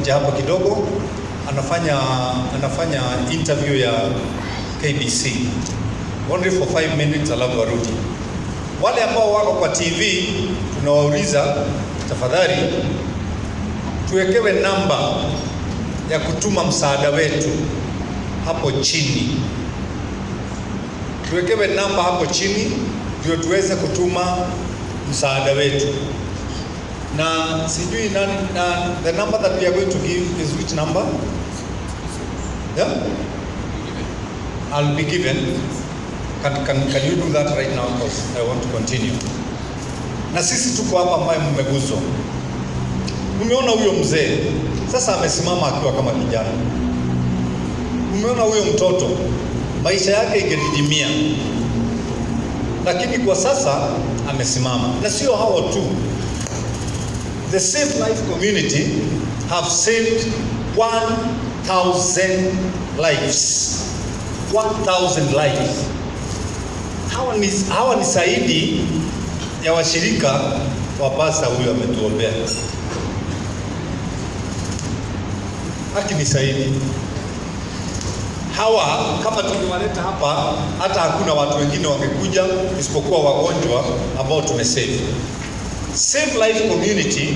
nje hapo kidogo, anafanya interview ya KBC only for 5 minutes, alafu arudi. Wale ambao wako kwa TV tunawauliza, tafadhali tuwekewe namba ya kutuma msaada wetu hapo chini. Tuwekewe namba hapo chini ndio tuweze kutuma msaada wetu. Na sijui the number that we are going to give is which number? Yeah? I'll be given. Can you do that right now, because I want to continue. Na sisi tuko hapa ambaye mmeguzwa. Umeona huyo mzee sasa amesimama akiwa kama kijana. Umeona huyo mtoto maisha yake ingedidimia, lakini kwa sasa amesimama. Na sio hao tu, the Save Life community have saved 1,000 lives. 1,000 lives. Hawa ni zaidi ya washirika wa pasta huyo ametuombea. Haki ni zaidi. Hawa kama tukiwaleta hapa, hata hakuna watu wengine wangekuja isipokuwa wagonjwa ambao tumesave. Save Life community